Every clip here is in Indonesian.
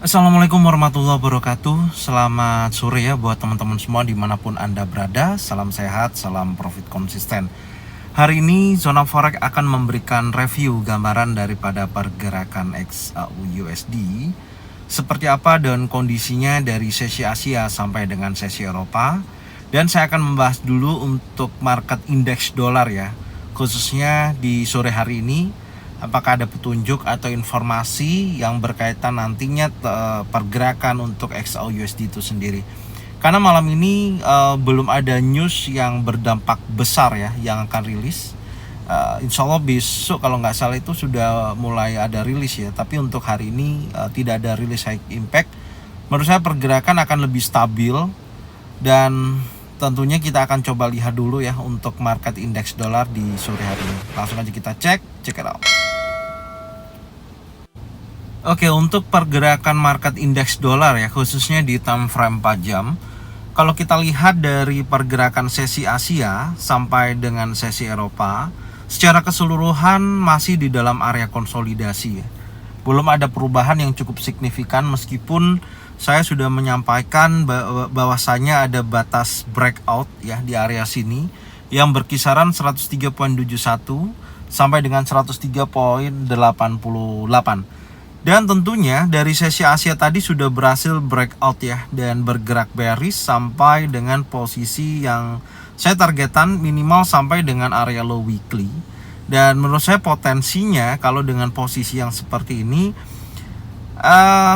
Assalamualaikum warahmatullahi wabarakatuh. Selamat sore ya buat teman-teman semua dimanapun Anda berada. Salam sehat, salam profit konsisten. Hari ini Zona Forex akan memberikan review gambaran daripada pergerakan XAU/USD seperti apa dan kondisinya dari sesi Asia sampai dengan sesi Eropa. Dan saya akan membahas dulu untuk market indeks dolar ya, khususnya di sore hari ini. Apakah ada petunjuk atau informasi yang berkaitan nantinya pergerakan untuk XAU/USD itu sendiri. Karena malam ini belum ada news yang berdampak besar ya yang akan rilis. Insya Allah besok kalau nggak salah itu sudah mulai ada rilis ya. Tapi untuk hari ini tidak ada rilis high impact. Menurut saya pergerakan akan lebih stabil. Dan tentunya kita akan coba lihat dulu ya untuk market indeks dolar di sore hari ini. Langsung aja kita check it out. Oke, untuk pergerakan market indeks dolar ya, khususnya di time frame 4 jam. Kalau kita lihat dari pergerakan sesi Asia sampai dengan sesi Eropa, secara keseluruhan masih di dalam area konsolidasi ya. Belum ada perubahan yang cukup signifikan meskipun saya sudah menyampaikan bahwasanya ada batas breakout ya di area sini yang berkisaran 103.71 sampai dengan 103.88. Dan tentunya dari sesi Asia tadi sudah berhasil breakout ya dan bergerak bearish sampai dengan posisi yang saya targetan minimal sampai dengan area low weekly. Dan menurut saya potensinya kalau dengan posisi yang seperti ini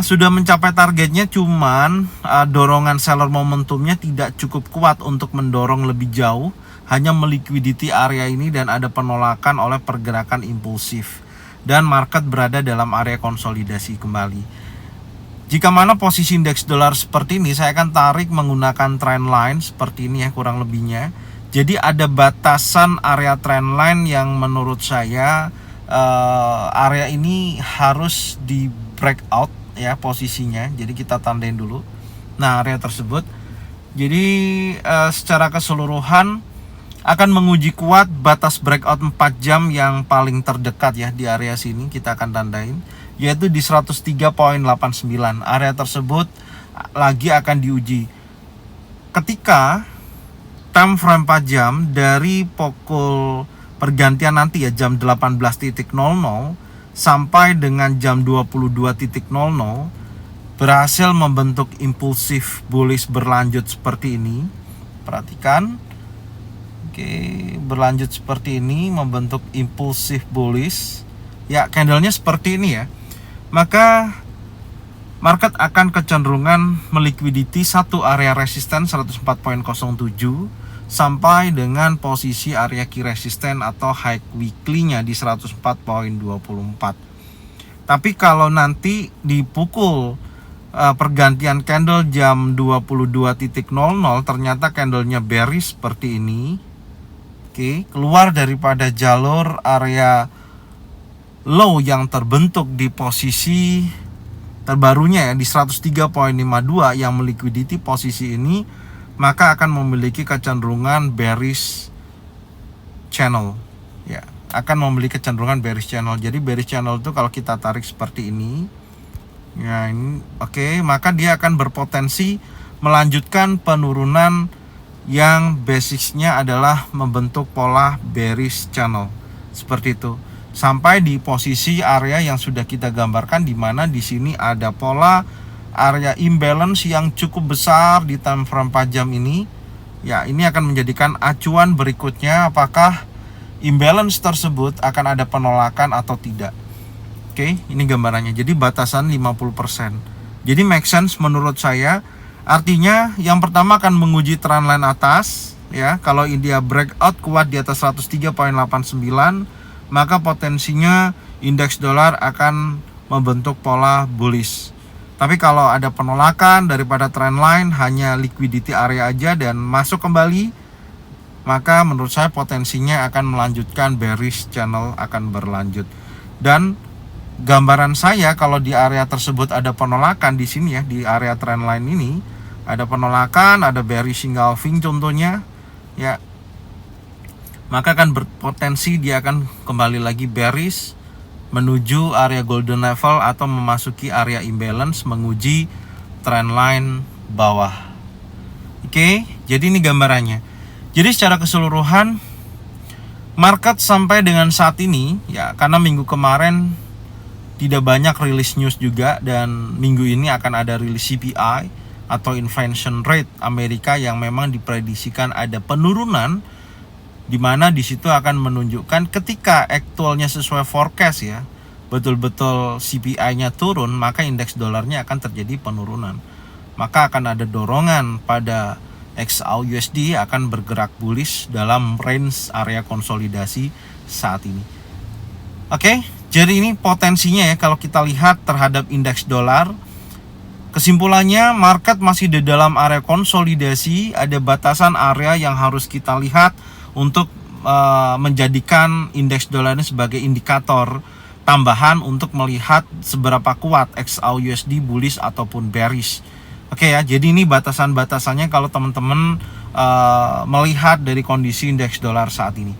sudah mencapai targetnya, cuman dorongan seller momentumnya tidak cukup kuat untuk mendorong lebih jauh, hanya meliquidity area ini dan ada penolakan oleh pergerakan impulsif. Dan market berada dalam area konsolidasi kembali. Jika mana posisi indeks dolar seperti ini, saya akan tarik menggunakan trend line seperti ini ya kurang lebihnya. Jadi ada batasan area trend line yang menurut saya area ini harus di breakout ya posisinya. Jadi kita tandain dulu. Nah, area tersebut. Jadi secara keseluruhan akan menguji kuat batas breakout 4 jam yang paling terdekat ya di area sini kita akan tandain, yaitu di 103.89. Area tersebut lagi akan diuji ketika time frame 4 jam dari pukul pergantian nanti ya jam 18.00 sampai dengan jam 22.00 berhasil membentuk impulsif bullish berlanjut seperti ini. Perhatikan. Oke, berlanjut seperti ini membentuk impulsif bullish. Ya, candlenya seperti ini ya. Maka market akan kecenderungan meliquidity satu area resisten 104.07 sampai dengan posisi area key resisten atau high weekly-nya di 104.24. Tapi kalau nanti di pukul pergantian candle jam 22.00 ternyata candlenya bearish seperti ini. Oke, keluar daripada jalur area low yang terbentuk di posisi terbarunya ya di 103.52 yang meliquidity posisi ini, maka akan memiliki kecenderungan bearish channel ya, akan memiliki kecenderungan bearish channel. Jadi bearish channel itu kalau kita tarik seperti ini ya, ini oke, maka dia akan berpotensi melanjutkan penurunan yang basisnya adalah membentuk pola bearish channel seperti itu sampai di posisi area yang sudah kita gambarkan, di mana di sini ada pola area imbalance yang cukup besar di time frame 4 jam ini ya. Ini akan menjadikan acuan berikutnya apakah imbalance tersebut akan ada penolakan atau tidak. Oke, ini gambarannya. Jadi batasan 50%. Jadi make sense menurut saya. Artinya yang pertama akan menguji trend line atas ya. Kalau dia breakout kuat di atas 103.89, maka potensinya indeks dolar akan membentuk pola bullish. Tapi kalau ada penolakan daripada trend line, hanya liquidity area aja dan masuk kembali, maka menurut saya potensinya akan melanjutkan bearish channel akan berlanjut. Dan gambaran saya kalau di area tersebut ada penolakan di sini ya, di area trend line ini ada penolakan, ada bearish engulfing contohnya ya, maka akan berpotensi dia akan kembali lagi bearish menuju area golden level atau memasuki area imbalance, menguji trendline bawah. Oke, jadi ini gambarannya. Jadi secara keseluruhan market sampai dengan saat ini ya, karena minggu kemarin tidak banyak rilis news juga, dan minggu ini akan ada rilis CPI atau inflation rate Amerika yang memang diprediksikan ada penurunan, di mana di situ akan menunjukkan ketika aktualnya sesuai forecast ya, betul-betul CPI-nya turun, maka indeks dolarnya akan terjadi penurunan. Maka akan ada dorongan pada XAU/USD akan bergerak bullish dalam range area konsolidasi saat ini. Oke, jadi ini potensinya ya kalau kita lihat terhadap indeks dolar. Kesimpulannya, market masih di dalam area konsolidasi, ada batasan area yang harus kita lihat untuk menjadikan indeks dolar ini sebagai indikator tambahan untuk melihat seberapa kuat XAU/USD bullish ataupun bearish. Oke ya, jadi ini batasan-batasannya kalau teman-teman melihat dari kondisi indeks dolar saat ini.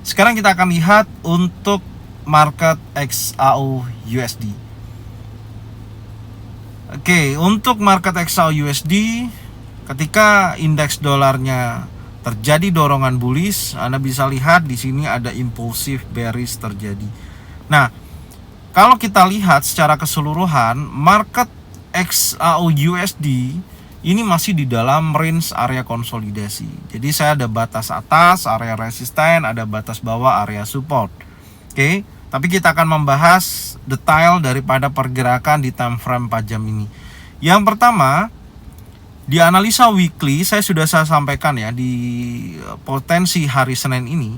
Sekarang kita akan lihat untuk market XAU/USD. Oke, untuk market XAU/USD, ketika indeks dolarnya terjadi dorongan bullish, Anda bisa lihat di sini ada impulsif bearish terjadi. Nah, kalau kita lihat secara keseluruhan, market XAU/USD ini masih di dalam range area konsolidasi. Jadi saya ada batas atas, area resisten, ada batas bawah, area support. Oke, tapi kita akan membahas detail daripada pergerakan di time frame 4 jam ini. Yang pertama, di analisa weekly saya sampaikan ya, di potensi hari Senin ini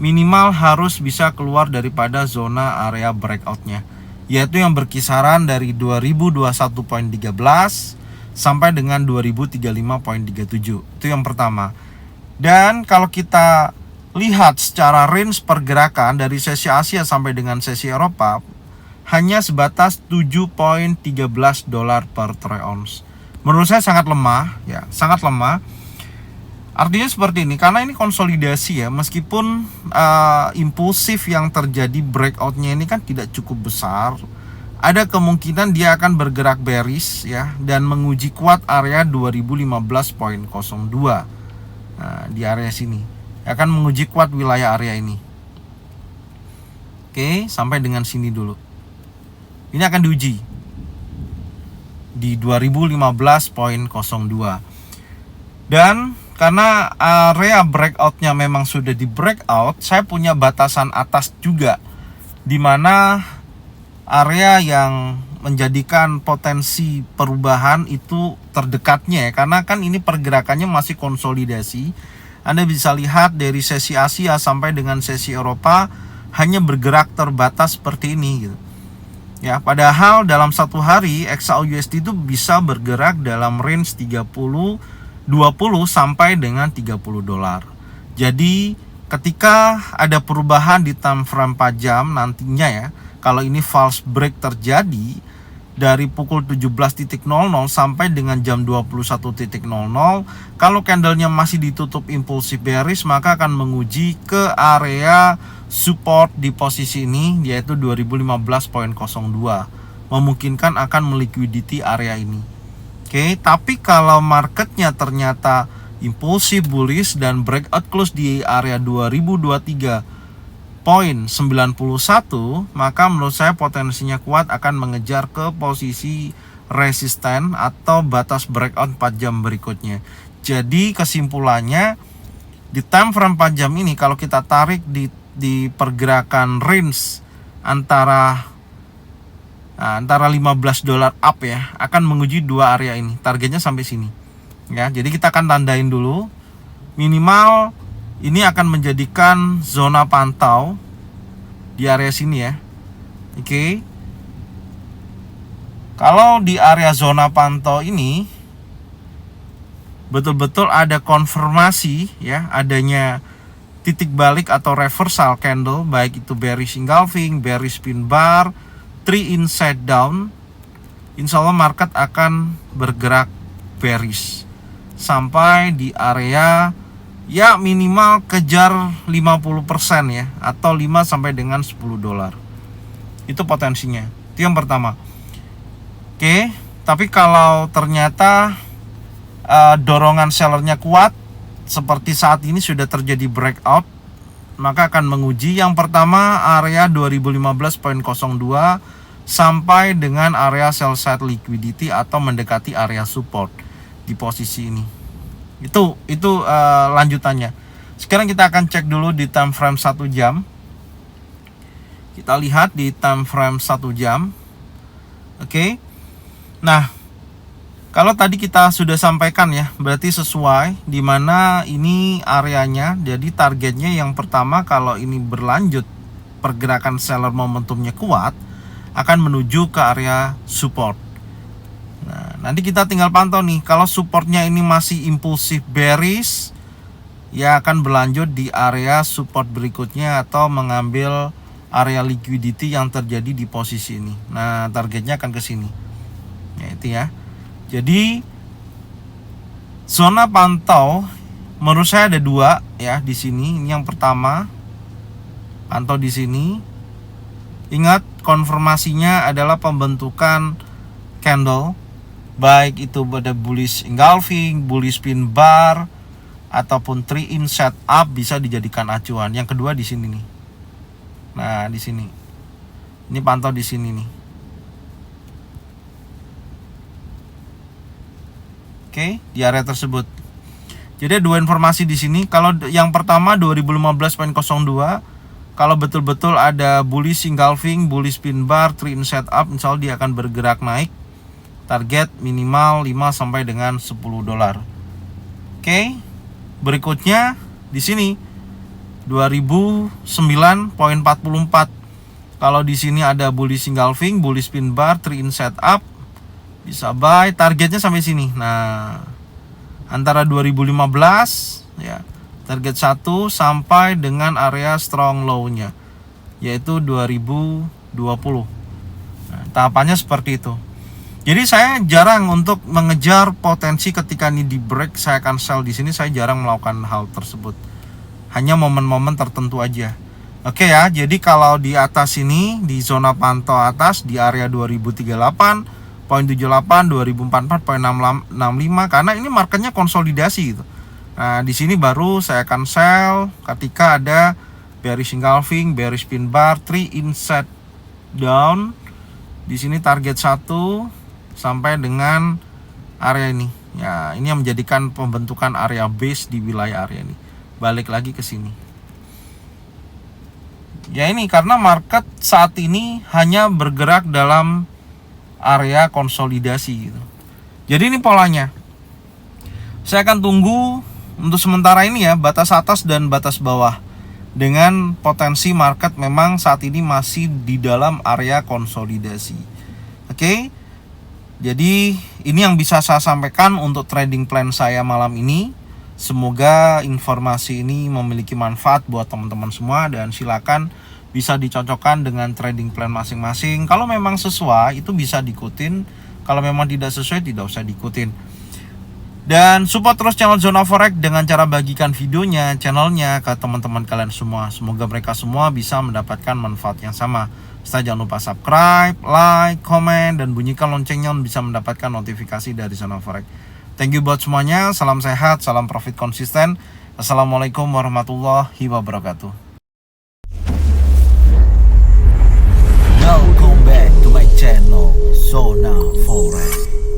minimal harus bisa keluar daripada zona area breakout-nya, yaitu yang berkisaran dari 2021.13 sampai dengan 2035.37. Itu yang pertama. Dan kalau kita lihat secara range pergerakan dari sesi Asia sampai dengan sesi Eropa, hanya sebatas 7.13 dolar per troy ounce. Menurut saya sangat lemah ya, sangat lemah. Artinya seperti ini, karena ini konsolidasi ya, meskipun impulsif yang terjadi breakoutnya ini kan tidak cukup besar, ada kemungkinan dia akan bergerak bearish ya, dan menguji kuat area 2015.02. Nah, di area sini akan menguji kuat wilayah area ini. Oke, sampai dengan sini dulu. Ini akan diuji di 2015.02. Dan karena area breakoutnya memang sudah di breakout, saya punya batasan atas juga, di mana area yang menjadikan potensi perubahan itu terdekatnya ya, karena kan ini pergerakannya masih konsolidasi. Anda bisa lihat dari sesi Asia sampai dengan sesi Eropa hanya bergerak terbatas seperti ini gitu. Ya, padahal dalam satu hari XAU/USD itu bisa bergerak dalam range 20 sampai dengan 30 dolar. Jadi ketika ada perubahan di time frame 4 jam nantinya ya, kalau ini false break terjadi dari pukul 17.00 sampai dengan jam 21.00, kalau candlenya masih ditutup impulsif bearish, maka akan menguji ke area support di posisi ini, yaitu 2015.02, memungkinkan akan meliquidity area ini. Oke, tapi kalau marketnya ternyata impulsif bullish dan breakout close di area 2023.91, maka menurut saya potensinya kuat akan mengejar ke posisi resisten atau batas breakout 4 jam berikutnya. Jadi kesimpulannya, di time frame 4 jam ini kalau kita tarik di pergerakan range antara 15 dolar up ya, akan menguji dua area ini. Targetnya sampai sini. Ya, jadi kita akan tandain dulu. Minimal ini akan menjadikan zona pantau di area sini ya. Oke. Kalau di area zona pantau ini betul-betul ada konfirmasi ya, adanya titik balik atau reversal candle, baik itu bearish engulfing, bearish pin bar, 3 inside down, insya Allah market akan bergerak bearish sampai di area ya minimal kejar 50% ya, atau 5 sampai dengan 10 dolar. Itu potensinya. Itu yang pertama. Oke, tapi kalau ternyata dorongan sellernya kuat seperti saat ini sudah terjadi breakout, maka akan menguji yang pertama area 2015.02 sampai dengan area sell side liquidity atau mendekati area support di posisi ini. Itu lanjutannya. Sekarang kita akan cek dulu di time frame 1 jam. Kita lihat di time frame 1 jam. Oke. Nah, kalau tadi kita sudah sampaikan ya, berarti sesuai di mana ini areanya. Jadi targetnya yang pertama, kalau ini berlanjut pergerakan seller momentumnya kuat, akan menuju ke area support. Nah, nanti kita tinggal pantau nih. Kalau supportnya ini masih impulsif bearish, ya akan berlanjut di area support berikutnya atau mengambil area liquidity yang terjadi di posisi ini. Nah, targetnya akan ke sini. Ya itu ya. Jadi zona pantau menurut saya ada 2 ya di sini. Ini yang pertama, pantau di sini. Ingat, konfirmasinya adalah pembentukan candle, baik itu pada bullish engulfing, bullish pin bar, ataupun 3-in setup bisa dijadikan acuan. Yang kedua di sini nih. Nah, di sini. Ini pantau di sini nih. Oke, di area tersebut. Jadi 2 informasi di sini. Kalau yang pertama 2015.02, kalau betul-betul ada bullish engulfing, bullish pin bar, 3-in setup, insya Allah dia akan bergerak naik. Target minimal 5 sampai dengan $10. Oke. Berikutnya di sini 2009.44. Kalau di sini ada bullish engulfing, bullish pin bar, 3-in setup, bisa buy, targetnya sampai sini. Nah, antara 2015 ya, target 1 sampai dengan area strong low-nya, yaitu 2020. Nah, tahapannya seperti itu. Jadi saya jarang untuk mengejar potensi ketika ini di break saya akan sell di sini. Saya jarang melakukan hal tersebut. Hanya momen-momen tertentu aja. Oke ya, jadi kalau di atas ini di zona pantau atas di area 2038.78, 2044.65 karena ini marketnya konsolidasi gitu. Nah, di sini baru saya akan sell ketika ada bearish engulfing, bearish pin bar, 3-in set down. Di sini target 1 sampai dengan area ini. Ya, ini yang menjadikan pembentukan area base di wilayah area ini. Balik lagi ke sini. Ya ini karena market saat ini hanya bergerak dalam area konsolidasi gitu. Jadi ini polanya. Saya akan tunggu untuk sementara ini ya, batas atas dan batas bawah. Dengan potensi market memang saat ini masih di dalam area konsolidasi. Oke. Jadi ini yang bisa saya sampaikan untuk trading plan saya malam ini. Semoga informasi ini memiliki manfaat buat teman-teman semua dan silakan bisa dicocokkan dengan trading plan masing-masing. Kalau memang sesuai itu bisa diikutin, kalau memang tidak sesuai tidak usah diikutin. Dan support terus channel Zona Forex dengan cara bagikan videonya, channelnya ke teman-teman kalian semua. Semoga mereka semua bisa mendapatkan manfaat yang sama. Setelah jangan lupa subscribe, like, komen, dan bunyikan loncengnya bisa mendapatkan notifikasi dari Zona Forex. Thank you buat semuanya, salam sehat, salam profit konsisten. Assalamualaikum warahmatullahi wabarakatuh.